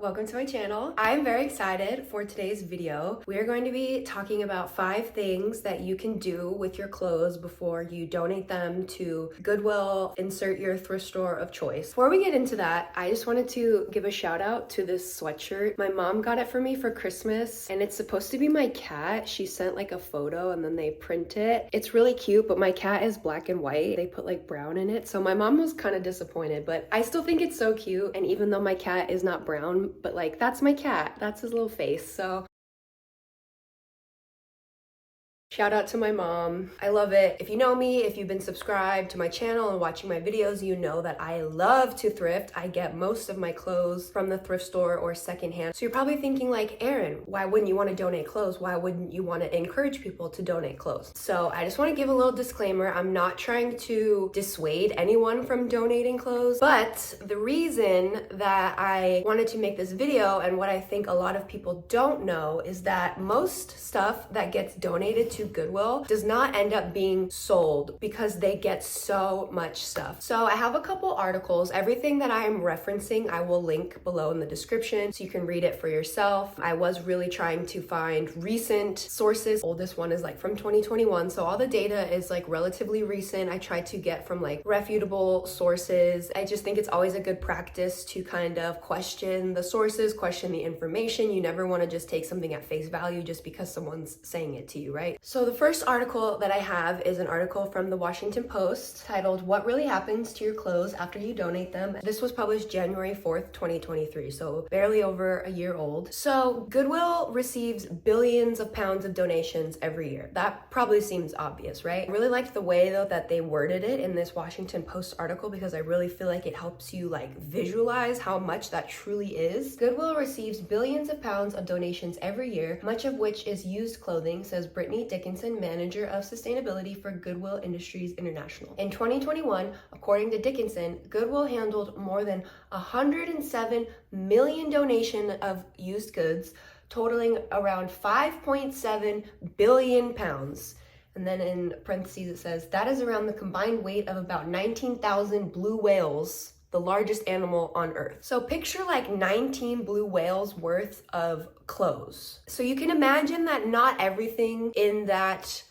Welcome to my channel. I'm very excited for today's video. We are going to be talking about 5 things that you can do with your clothes before you donate them to Goodwill, insert your thrift store of choice. Before we get into that, I just wanted to give a shout out to this sweatshirt. My mom got it for me for Christmas and it's supposed to be my cat. She sent like a photo and then they print it. It's really cute, but my cat is black and white. They put like brown in it. So my mom was kind of disappointed, but I still think it's so cute. And even though my cat is not brown, but like that's my cat, that's his little face. So shout out to my mom. I love it. If you know me, if you've been subscribed to my channel and watching my videos, you know that I love to thrift. I get most of my clothes from the thrift store or secondhand. So you're probably thinking like, Erin, why wouldn't you want to donate clothes? Why wouldn't you want to encourage people to donate clothes? So I just want to give a little disclaimer. I'm not trying to dissuade anyone from donating clothes, but the reason that I wanted to make this video and what I think a lot of people don't know is that most stuff that gets donated to Goodwill does not end up being sold because they get so much stuff. So I have a couple articles. Everything that I am referencing, I will link below in the description so you can read it for yourself. I was really trying to find recent sources. Oldest one is like from 2021. So all the data is like relatively recent. I tried to get from like reputable sources. I just think it's always a good practice to kind of question the sources, question the information. You never want to just take something at face value just because someone's saying it to you, right? So the first article that I have is an article from the Washington Post titled, "What Really Happens to Your Clothes After You Donate Them?" This was published January 4th, 2023, so barely over a year old. So Goodwill receives billions of pounds of donations every year. That probably seems obvious, right? I really liked the way though that they worded it in this Washington Post article because I really feel like it helps you like visualize how much that truly is. Goodwill receives billions of pounds of donations every year, much of which is used clothing, says Brittany Dickinson, manager of sustainability for Goodwill Industries International. In 2021, according to Dickinson, Goodwill handled more than 107 million donations of used goods, totaling around 5.7 billion pounds. And then in parentheses it says, that is around the combined weight of about 19,000 blue whales, the largest animal on Earth. So picture like 19 blue whales worth of clothes. So you can imagine that not everything in that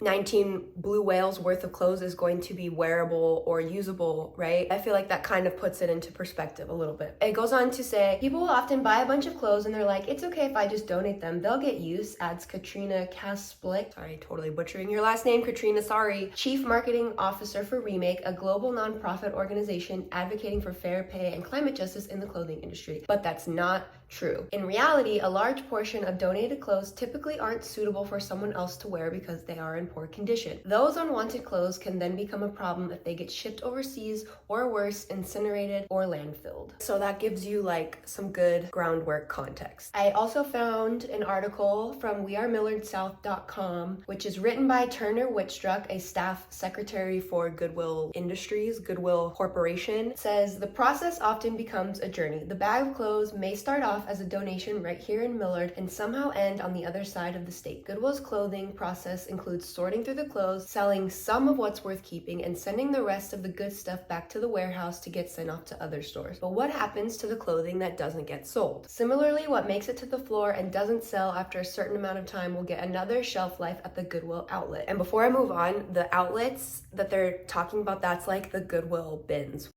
19 blue whales worth of clothes is going to be wearable or usable, right? I feel like that kind of puts it into perspective a little bit. It goes on to say, people will often buy a bunch of clothes and they're like, it's okay if I just donate them. They'll get use, adds Katrina Kasplik. Sorry, totally butchering your last name, Katrina, sorry. Chief Marketing Officer for Remake, a global nonprofit organization advocating for fair pay and climate justice in the clothing industry. But that's not true. In reality, a large portion of donated clothes typically aren't suitable for someone else to wear because they are in poor condition. Those unwanted clothes can then become a problem if they get shipped overseas or worse, incinerated or landfilled. So that gives you like some good groundwork context. I also found an article from wearemillardsouth.com, which is written by Turner Whitstruck, a staff secretary for Goodwill Industries, Goodwill Corporation. It says, the process often becomes a journey. The bag of clothes may start off as a donation right here in Millard and somehow end on the other side of the state. Goodwill's clothing process includes sorting through the clothes, selling some of what's worth keeping, and sending the rest of the good stuff back to the warehouse to get sent off to other stores. But what happens to the clothing that doesn't get sold? Similarly, what makes it to the floor and doesn't sell after a certain amount of time will get another shelf life at the Goodwill outlet. And before I move on, the outlets that they're talking about, that's like the Goodwill bins.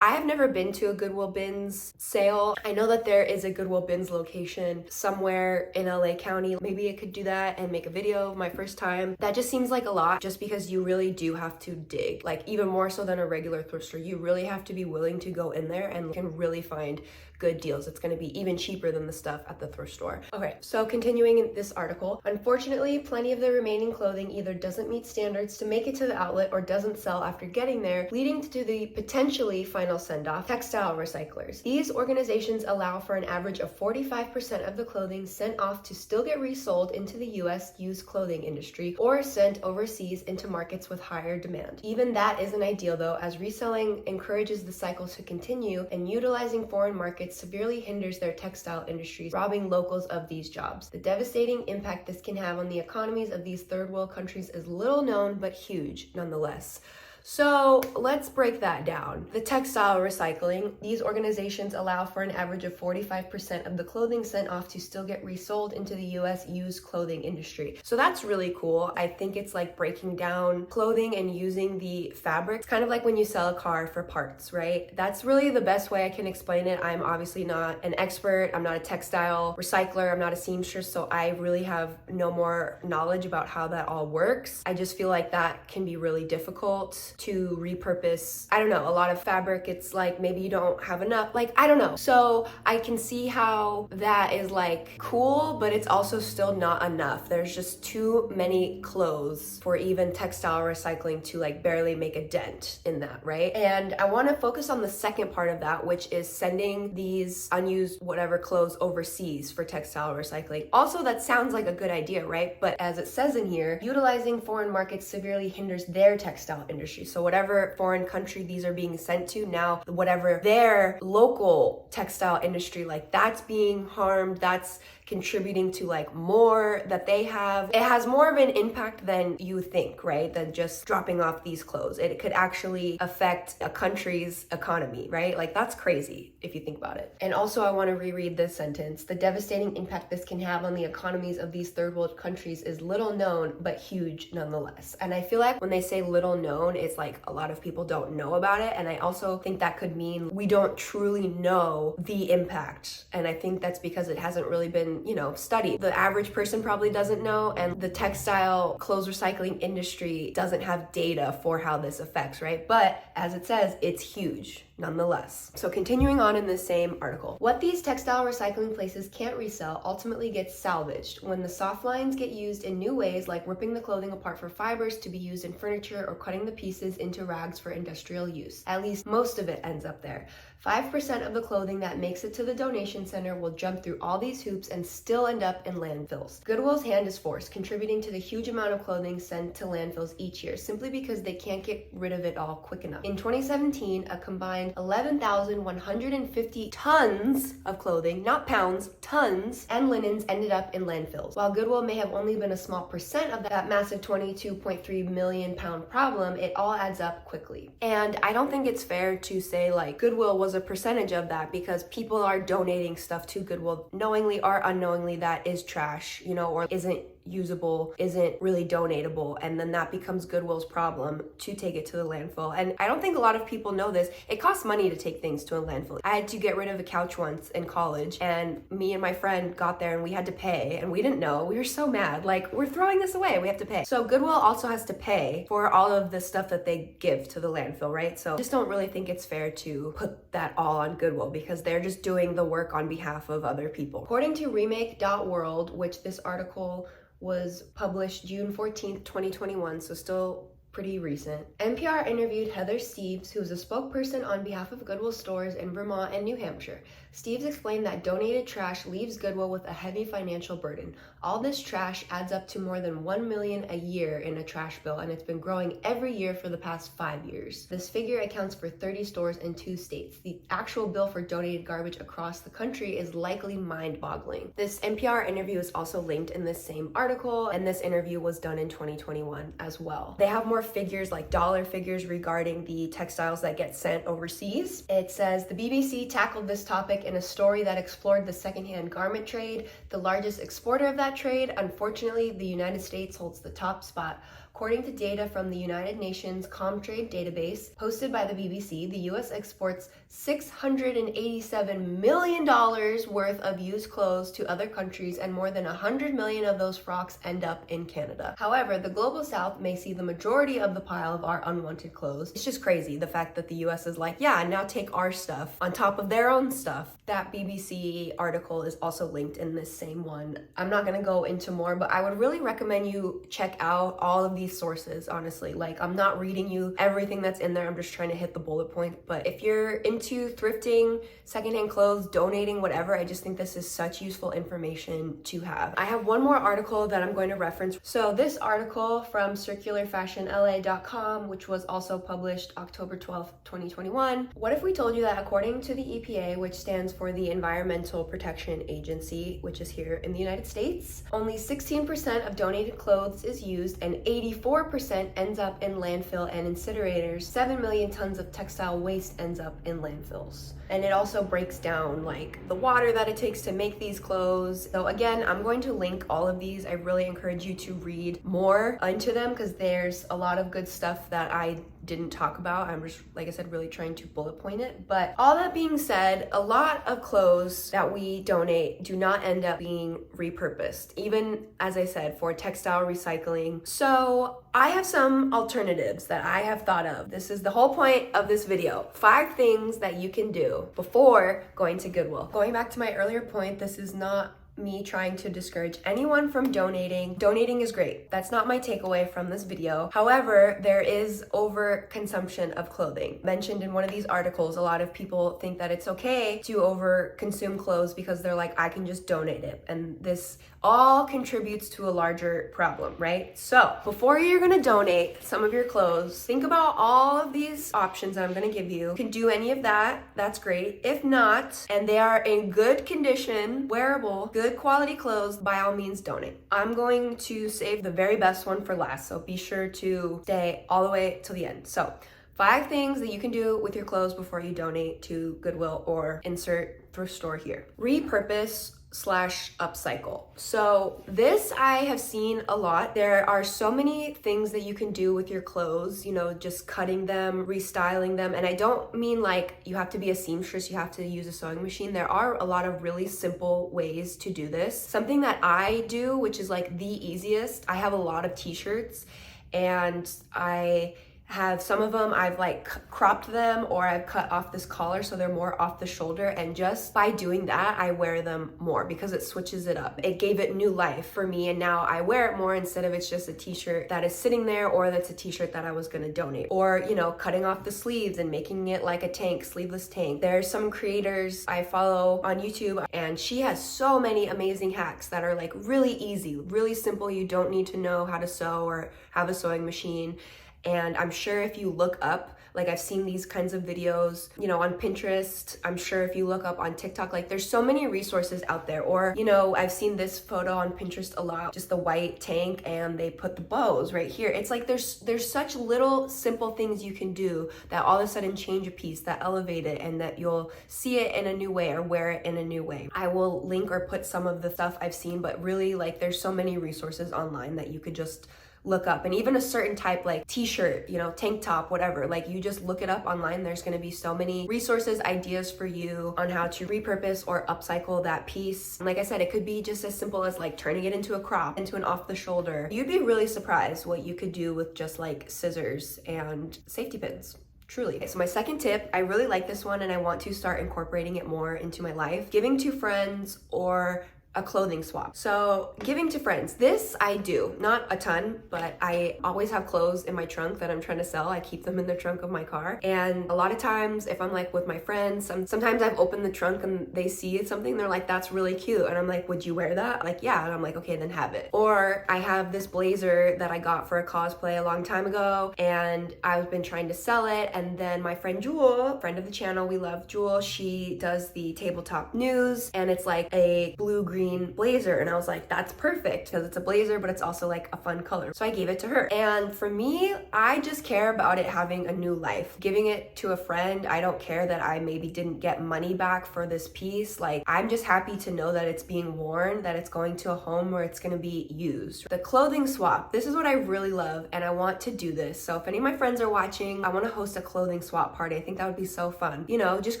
I have never been to a Goodwill Bins sale. I know that there is a Goodwill Bins location somewhere in LA County. Maybe I could do that and make a video of my first time. That just seems like a lot just because you really do have to dig. Like even more so than a regular thrift store, you really have to be willing to go in there and can really find good deals. It's going to be even cheaper than the stuff at the thrift store. Okay, so continuing in this article, unfortunately, plenty of the remaining clothing either doesn't meet standards to make it to the outlet or doesn't sell after getting there, leading to the potentially final send-off. Textile recyclers. These organizations allow for an average of 45% of the clothing sent off to still get resold into the US used clothing industry or sent overseas into markets with higher demand. Even that isn't ideal though, as reselling encourages the cycle to continue and utilizing foreign markets severely hinders their textile industries, robbing locals of these jobs. The devastating impact this can have on the economies of these third world countries is little known but huge nonetheless. So let's break that down. The textile recycling, these organizations allow for an average of 45% of the clothing sent off to still get resold into the US used clothing industry. So that's really cool. I think it's like breaking down clothing and using the fabric. It's kind of like when you sell a car for parts, right? That's really the best way I can explain it. I'm obviously not an expert. I'm not a textile recycler. I'm not a seamstress, so I really have no more knowledge about how that all works. I just feel like that can be really difficult to repurpose. I don't know, a lot of fabric, it's like maybe you don't have enough, like, I don't know. So I can see how that is like cool, but it's also still not enough. There's just too many clothes for even textile recycling to like barely make a dent in that, right? And I want to focus on the second part of that, which is sending these unused whatever clothes overseas for textile recycling. Also, that sounds like a good idea, right? But as it says in here, utilizing foreign markets severely hinders their textile industry. So whatever foreign country these are being sent to, now whatever their local textile industry, like that's being harmed, that's contributing to like more that they have. It has more of an impact than you think, right? Than just dropping off these clothes. It could actually affect a country's economy, right? Like that's crazy if you think about it. And also I want to reread this sentence. The devastating impact this can have on the economies of these third world countries is little known, but huge nonetheless. And I feel like when they say little known, it's like a lot of people don't know about it. And I also think that could mean we don't truly know the impact. And I think that's because it hasn't really been, studied. The average person probably doesn't know, and the textile clothes recycling industry doesn't have data for how this affects, right? But as it says, it's huge nonetheless. So continuing on in this same article, what these textile recycling places can't resell ultimately gets salvaged when the soft lines get used in new ways, like ripping the clothing apart for fibers to be used in furniture or cutting the pieces into rags for industrial use. At least most of it ends up there. 5% of the clothing that makes it to the donation center will jump through all these hoops and still end up in landfills. Goodwill's hand is forced, contributing to the huge amount of clothing sent to landfills each year, simply because they can't get rid of it all quick enough. In 2017, a combined 11,150 tons of clothing, not pounds, tons, and linens ended up in landfills. While Goodwill may have only been a small percent of that massive 22.3 million pound problem, it all adds up quickly. And I don't think it's fair to say like Goodwill was a percentage of that, because people are donating stuff to Goodwill knowingly or unknowingly that is trash, or isn't usable, isn't really donatable, and then that becomes Goodwill's problem to take it to the landfill. And I don't think a lot of people know this. It costs money to take things to a landfill. I had to get rid of a couch once in college, and me and my friend got there and we had to pay, and we didn't know. We were so mad, like, we're throwing this away, we have to pay. So Goodwill also has to pay for all of the stuff that they give to the landfill, right? So I just don't really think it's fair to put that all on Goodwill, because they're just doing the work on behalf of other people. According to remake.world, which this article was published June 14th, 2021, so still pretty recent. NPR interviewed Heather Steves, who is a spokesperson on behalf of Goodwill stores in Vermont and New Hampshire. Steves explained that donated trash leaves Goodwill with a heavy financial burden. All this trash adds up to more than $1 million a year in a trash bill, and it's been growing every year for the past 5 years. This figure accounts for 30 stores in 2 states. The actual bill for donated garbage across the country is likely mind-boggling. This NPR interview is also linked in this same article, and this interview was done in 2021 as well. They have more figures, like dollar figures, regarding the textiles that get sent overseas. It says the BBC tackled this topic in a story that explored the secondhand garment trade, the largest exporter of that trade. Unfortunately, the United States holds the top spot. According to data from the United Nations Comtrade database posted by the BBC, the US exports $687 million worth of used clothes to other countries, and more than 100 million of those frocks end up in Canada. However, the Global South may see the majority of the pile of our unwanted clothes. It's just crazy, the fact that the US is like, yeah, now take our stuff on top of their own stuff. That BBC article is also linked in this same one. I'm not gonna go into more, but I would really recommend you check out all of these sources, honestly. Like, I'm not reading you everything that's in there, I'm just trying to hit the bullet points. But if you're into thrifting, secondhand clothes, donating, whatever, I just think this is such useful information to have. I have one more article that I'm going to reference. So this article from circularfashionla.com, which was also published October 12th, 2021. What if we told you that according to the EPA, which stands stands for the Environmental Protection Agency, which is here in the United States. Only 16% of donated clothes is used, and 84% ends up in landfill and incinerators. 7 million tons of textile waste ends up in landfills. And it also breaks down like the water that it takes to make these clothes. So again, I'm going to link all of these. I really encourage you to read more into them because there's a lot of good stuff that I didn't talk about. I'm just, like I said, really trying to bullet point it. But all that being said, a lot of clothes that we donate do not end up being repurposed, even as I said, for textile recycling. So I have some alternatives that I have thought of. This is the whole point of this video. 5 things that you can do before going to Goodwill. Going back to my earlier point, this is not me trying to discourage anyone from donating. Donating is great. That's not my takeaway from this video. However, there is overconsumption of clothing. Mentioned in one of these articles, a lot of people think that it's okay to over consume clothes because they're like, I can just donate it. And this all contributes to a larger problem, right? So before you're gonna donate some of your clothes, think about all of these options that I'm gonna give you. You can do any of that, that's great. If not, and they are in good condition, wearable, good quality clothes, by all means donate. I'm going to save the very best one for last, so be sure to stay all the way till the end. So 5 things that you can do with your clothes before you donate to Goodwill or insert thrift store here. Repurpose / upcycle. So this I have seen a lot. There are so many things that you can do with your clothes, you know, just cutting them, restyling them. And I don't mean like you have to be a seamstress, you have to use a sewing machine. There are a lot of really simple ways to do this. Something that I do, which is like the easiest, I have a lot of t-shirts and I have some of them I've like cropped them or I've cut off this collar so they're more off the shoulder, and just by doing that I wear them more because it switches it up. It gave it new life for me, and now I wear it more instead of it's just a t-shirt that is sitting there or that's a t-shirt that I was gonna donate. Or, you know, cutting off the sleeves and making it like a tank, sleeveless tank. There's some creators I follow on YouTube and she has so many amazing hacks that are like really easy, really simple. You don't need to know how to sew or have a sewing machine. And I'm sure if you look up, like I've seen these kinds of videos, you know, on Pinterest. I'm sure if you look up on TikTok, like there's so many resources out there. Or, you know, I've seen this photo on Pinterest a lot, just the white tank and they put the bows right here. It's like there's such little simple things you can do that all of a sudden change a piece, that elevate it, and that you'll see it in a new way or wear it in a new way. I will link or put some of the stuff I've seen, but really like there's so many resources online that you could just look up. And even a certain type like t-shirt, you know, tank top, whatever, like you just look it up online. There's going to be so many resources, ideas for you on how to repurpose or upcycle that piece. And like I said, it could be just as simple as like turning it into a crop, into an off the shoulder. You'd be really surprised what you could do with just like scissors and safety pins. Truly. Okay, so my second tip, I really like this one and I want to start incorporating it more into my life. Giving to friends or a clothing swap. So giving to friends, this I do, not a ton, but I always have clothes in my trunk that I'm trying to sell. I keep them in the trunk of my car. And a lot of times if I'm like with my friends, sometimes I've opened the trunk and they see something, they're like, that's really cute. And I'm like, would you wear that? Like, yeah. And I'm like, okay, then have it. Or I have this blazer that I got for a cosplay a long time ago and I've been trying to sell it. And then my friend Jewel, friend of the channel, we love Jewel, she does the tabletop news and it's like a blue-green blazer, and I was like, that's perfect because it's a blazer but it's also like a fun color. So I gave it to her, and for me, I just care about it having a new life. Giving it to a friend, I don't care that I maybe didn't get money back for this piece. Like, I'm just happy to know that it's being worn, that it's going to a home where it's going to be used. The clothing swap, this is what I really love and I want to do this. So if any of my friends are watching, I want to host a clothing swap party. I think that would be so fun. You know, just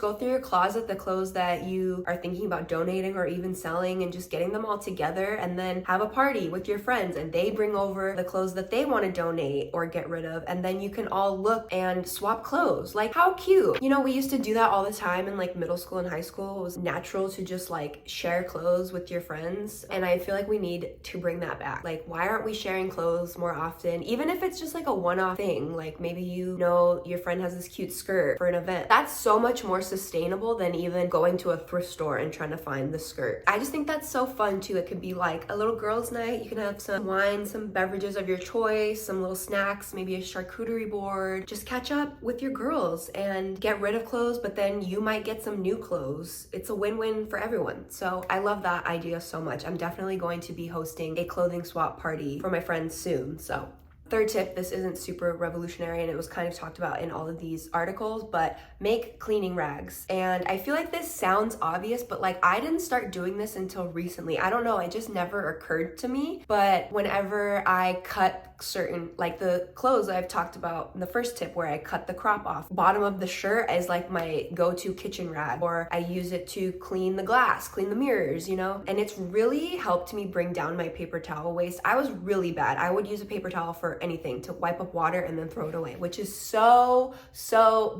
go through your closet, the clothes that you are thinking about donating or even selling, and just getting them all together, and then have a party with your friends and they bring over the clothes that they want to donate or get rid of, and then you can all look and swap clothes. Like, how cute. You know, we used to do that all the time in like middle school and high school. It was natural to just like share clothes with your friends, and I feel like we need to bring that back. Like, why aren't we sharing clothes more often? Even if it's just like a one-off thing, like maybe you know your friend has this cute skirt for an event. That's so much more sustainable than even going to a thrift store and trying to find the skirt. I just think that's that's so fun too. It could be like a little girls' night. You can have some wine, some beverages of your choice, some little snacks, maybe a charcuterie board. Just catch up with your girls and get rid of clothes, but then you might get some new clothes. It's a win-win for everyone. So I love that idea so much. I'm definitely going to be hosting a clothing swap party for my friends soon. So third tip, this isn't super revolutionary and it was kind of talked about in all of these articles, but make cleaning rags. And I feel like this sounds obvious, but like I didn't start doing this until recently. I don't know, it just never occurred to me. But whenever I cut certain, like the clothes I've talked about in the first tip where I cut the crop off, bottom of the shirt is like my go-to kitchen rag, or I use it to clean the glass, clean the mirrors, you know? And it's really helped me bring down my paper towel waste. I was really bad. I would use a paper towel for anything, to wipe up water and then throw it away, which is so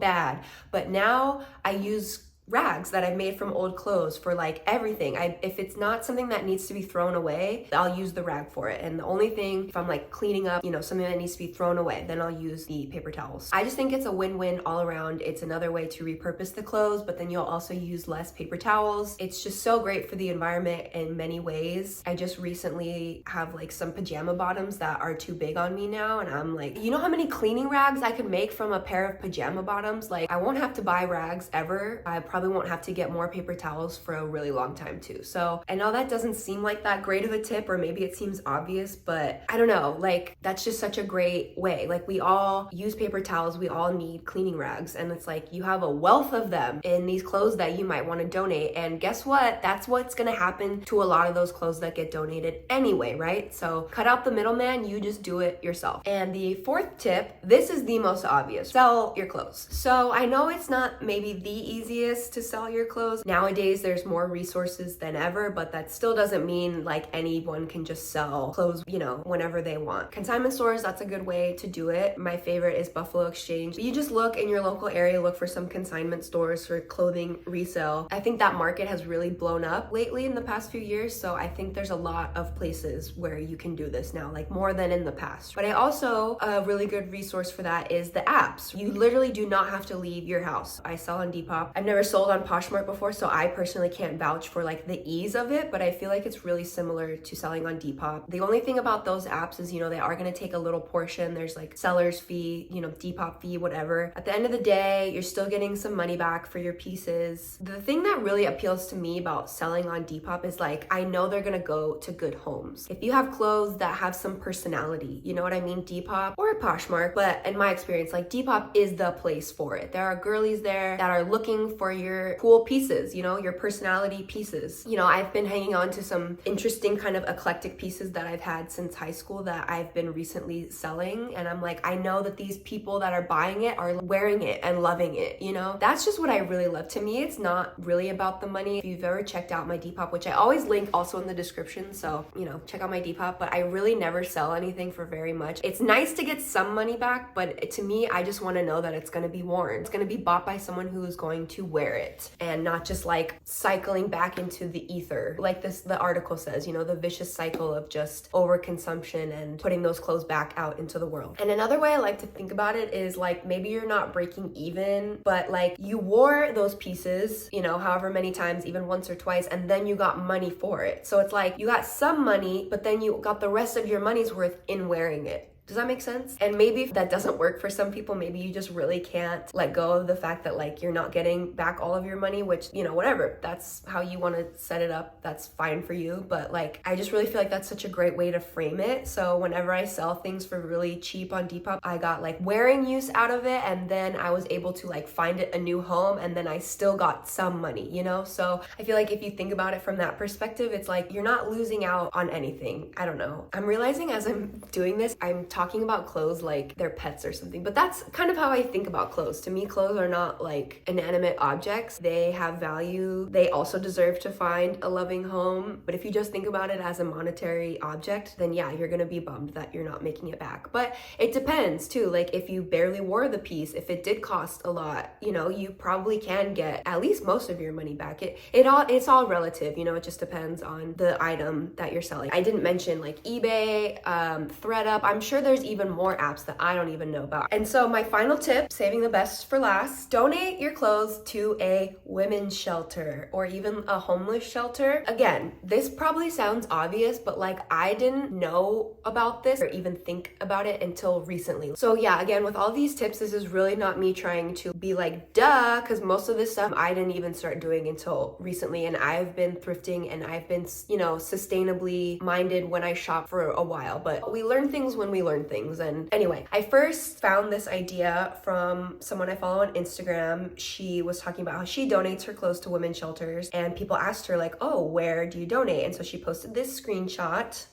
bad. But now I use rags that I've made from old clothes for like everything. If it's not something that needs to be thrown away, I'll use the rag for it. And the only thing, if I'm like cleaning up, you know, something that needs to be thrown away, then I'll use the paper towels. I just think it's a win-win all around. It's another way to repurpose the clothes, but then you'll also use less paper towels. It's just so great for the environment in many ways. I just recently have like some pajama bottoms that are too big on me now, and I'm like, you know how many cleaning rags I could make from a pair of pajama bottoms? Like, I won't have to buy rags ever. I probably won't have to get more paper towels for a really long time too. So I know that doesn't seem like that great of a tip, or maybe it seems obvious, but I don't know, like that's just such a great way. Like we all use paper towels, we all need cleaning rags, and it's like you have a wealth of them in these clothes that you might want to donate, and guess what? That's what's gonna happen to a lot of those clothes that get donated anyway, right? So cut out the middleman, you just do it yourself. And the fourth tip, this is the most obvious: sell your clothes. So I know it's not maybe the easiest to sell your clothes. Nowadays, there's more resources than ever, but that still doesn't mean like anyone can just sell clothes, you know, whenever they want. Consignment stores, that's a good way to do it. My favorite is Buffalo Exchange. You just look in your local area, look for some consignment stores for clothing resale. I think that market has really blown up lately in the past few years, so I think there's a lot of places where you can do this now, like more than in the past. But I also, a really good resource for that is the apps. You literally do not have to leave your house. I sell on Depop. I've never sold on Poshmark before, so I personally can't vouch for like the ease of it, but I feel like it's really similar to selling on Depop. The only thing about those apps is, you know, they are going to take a little portion. There's like seller's fee, you know, Depop fee, whatever. At the end of the day, you're still getting some money back for your pieces. The thing that really appeals to me about selling on Depop is like, I know they're going to go to good homes. If you have clothes that have some personality, you know what I mean? Depop or Poshmark, but in my experience, like Depop is the place for it. There are girlies there that are looking for your cool pieces, you know, your personality pieces. You know, I've been hanging on to some interesting kind of eclectic pieces that I've had since high school that I've been recently selling, and I'm like, I know that these people that are buying it are wearing it and loving it, you know? That's just what I really love. To me, it's not really about the money. If you've ever checked out my Depop, which I always link also in the description, so, you know, check out my Depop, but I really never sell anything for very much. It's nice to get some money back, but to me, I just want to know that it's going to be worn. It's going to be bought by someone who is going to wear it, and not just like cycling back into the ether. Like the article says, you know, the vicious cycle of just overconsumption and putting those clothes back out into the world. And another way I like to think about it is like, maybe you're not breaking even, but like you wore those pieces, you know, however many times, even once or twice, and then you got money for it. So it's like you got some money, but then you got the rest of your money's worth in wearing it. Does that make sense? And maybe if that doesn't work for some people, maybe you just really can't let go of the fact that like you're not getting back all of your money, which, you know, whatever, that's how you want to set it up, that's fine for you. But like, I just really feel like that's such a great way to frame it. So whenever I sell things for really cheap on Depop, I got like wearing use out of it, and then I was able to like find it a new home, and then I still got some money, you know? So I feel like if you think about it from that perspective, it's like you're not losing out on anything. I don't know. I'm realizing as I'm doing this, I'm talking about clothes like they're pets or something, but that's kind of how I think about clothes. To me, clothes are not like inanimate objects. They have value. They also deserve to find a loving home. But if you just think about it as a monetary object, then yeah, you're gonna be bummed that you're not making it back. But it depends too. Like if you barely wore the piece, if it did cost a lot, you know, you probably can get at least most of your money back. It's all relative, you know, it just depends on the item that you're selling. I didn't mention like eBay, ThreadUp. I'm sure there's even more apps that I don't even know about. And so my final tip, saving the best for last, donate your clothes to a women's shelter or even a homeless shelter. Again, this probably sounds obvious, but like I didn't know about this or even think about it until recently. So yeah, again, with all these tips, this is really not me trying to be like, duh, because most of this stuff I didn't even start doing until recently. And I've been thrifting and I've been, you know, sustainably minded when I shop for a while, but we learn things when we learn things. And anyway, I first found this idea from someone I follow on Instagram. She was talking about how she donates her clothes to women's shelters, and people asked her like, oh, where do you donate? And so she posted this screenshot.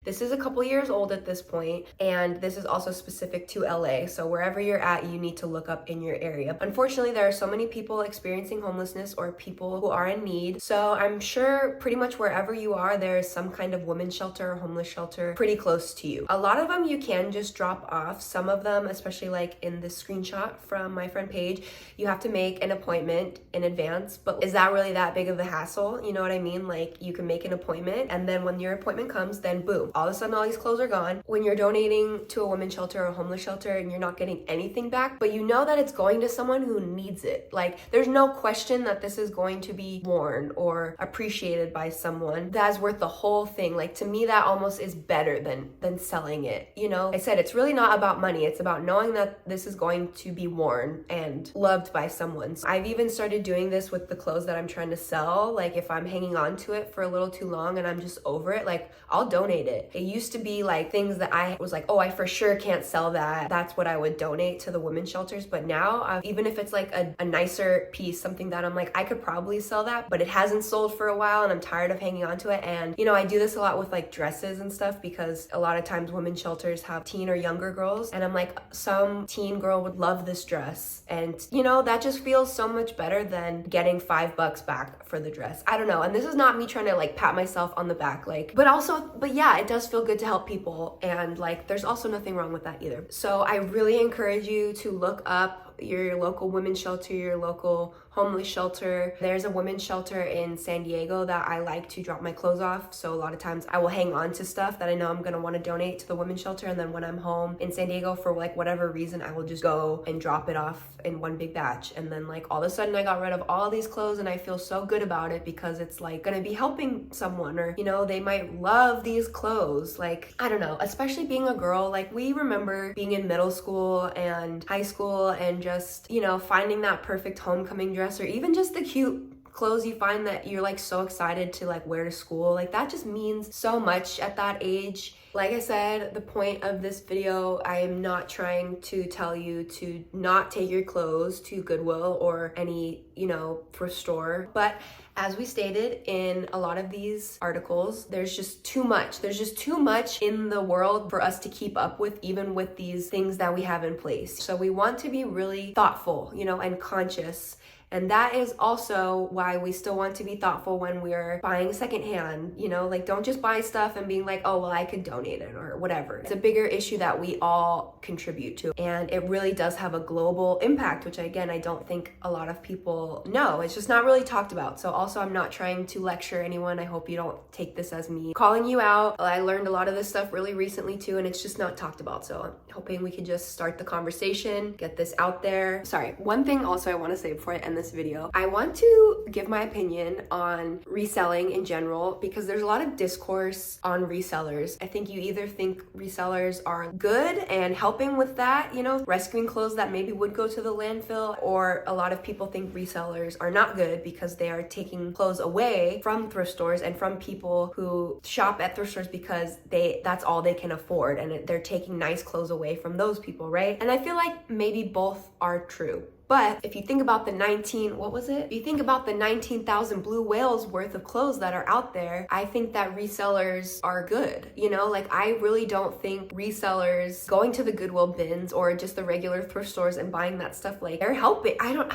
This is a couple years old at this point, and this is also specific to LA. So wherever you're at, you need to look up in your area. Unfortunately, there are so many people experiencing homelessness or people who are in need. So I'm sure pretty much wherever you are, there is some kind of women's shelter or homeless shelter pretty close to you. A lot of them you can just drop off. Some of them, especially like in this screenshot from my friend Paige, you have to make an appointment in advance. But is that really that big of a hassle? You know what I mean? Like you can make an appointment, and then when your appointment comes, then boom, all of a sudden all these clothes are gone. When you're donating to a women's shelter or a homeless shelter and you're not getting anything back, but you know that it's going to someone who needs it. Like there's no question that this is going to be worn or appreciated by someone. That's worth the whole thing. Like to me, that almost is better than selling it. You know, I said it's really not about money. It's about knowing that this is going to be worn and loved by someone. So I've even started doing this with the clothes that I'm trying to sell. Like if I'm hanging on to it for a little too long and I'm just over it, like I'll donate it. It used to be like things that I was like, oh, I for sure can't sell that. That's what I would donate to the women's shelters. But now, even if it's like a nicer piece, something that I'm like, I could probably sell that, but it hasn't sold for a while and I'm tired of hanging on to it. And, you know, I do this a lot with like dresses and stuff because a lot of times women's shelters have teen or younger girls. And I'm like, some teen girl would love this dress. And, you know, that just feels so much better than getting $5 back for the dress. I don't know. And this is not me trying to like pat myself on the back, like, but yeah, it does feel good to help people, and like there's also nothing wrong with that either. So I really encourage you to look up your local women's shelter, your local homeless shelter. There's a women's shelter in San Diego that I like to drop my clothes off. So a lot of times I will hang on to stuff that I know I'm gonna want to donate to the women's shelter, and then when I'm home in San Diego for like whatever reason, I will just go and drop it off in one big batch. And then like all of a sudden I got rid of all of these clothes and I feel so good about it because it's like gonna be helping someone, or you know, they might love these clothes. Like I don't know, especially being a girl, like we remember being in middle school and high school and just, you know, finding that perfect homecoming dress, or even just the cute clothes you find that you're like so excited to like wear to school. Like that just means so much at that age. Like I said, the point of this video, I am not trying to tell you to not take your clothes to Goodwill or any, you know, thrift store. But as we stated in a lot of these articles, there's just too much. There's just too much in the world for us to keep up with, even with these things that we have in place. So we want to be really thoughtful, you know, and conscious. And that is also why we still want to be thoughtful when we're buying secondhand, you know, like don't just buy stuff and being like, oh, well, I could donate it or whatever. It's a bigger issue that we all contribute to. And it really does have a global impact, which again, I don't think a lot of people know. It's just not really talked about. So also I'm not trying to lecture anyone. I hope you don't take this as me calling you out. I learned a lot of this stuff really recently too, and it's just not talked about. So I'm hoping we could just start the conversation, get this out there. Sorry, one thing also I want to say before I end this video, I want to give my opinion on reselling in general, because there's a lot of discourse on resellers. I think you either think resellers are good and helping with that, you know, rescuing clothes that maybe would go to the landfill, or a lot of people think resellers are not good because they are taking clothes away from thrift stores and from people who shop at thrift stores because that's all they can afford, and they're taking nice clothes away from those people, right? And I feel like maybe both are true. But if you think about the 19,000 blue whales worth of clothes that are out there, I think that resellers are good. You know, like I really don't think resellers going to the Goodwill bins or just the regular thrift stores and buying that stuff, like they're helping. I don't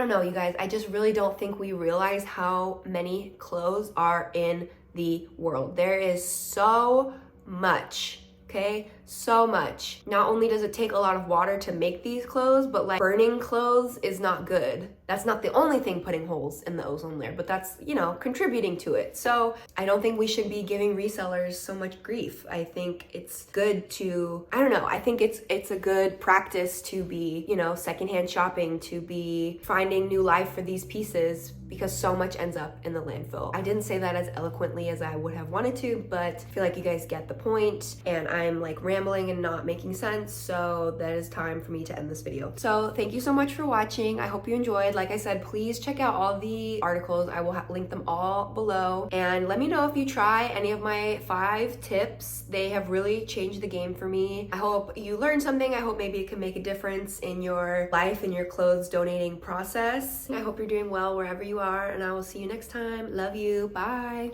know, you guys. I just really don't think we realize how many clothes are in the world. There is so much. Okay, so much. Not only does it take a lot of water to make these clothes, but like burning clothes is not good. That's not the only thing putting holes in the ozone layer, but that's, you know, contributing to it. So I don't think we should be giving resellers so much grief. I think it's good to, I don't know, I think it's a good practice to be, you know, secondhand shopping, to be finding new life for these pieces, because so much ends up in the landfill. I didn't say that as eloquently as I would have wanted to, but I feel like you guys get the point, and I'm like rambling and not making sense, so that is time for me to end this video. So thank you so much for watching. I hope you enjoyed. Like I said, please check out all the articles. I will link them all below, and let me know if you try any of my 5 tips. They have really changed the game for me. I hope you learned something. I hope maybe it can make a difference in your life, in your clothes donating process. I hope you're doing well wherever you are, and I will see you next time. Love you. Bye.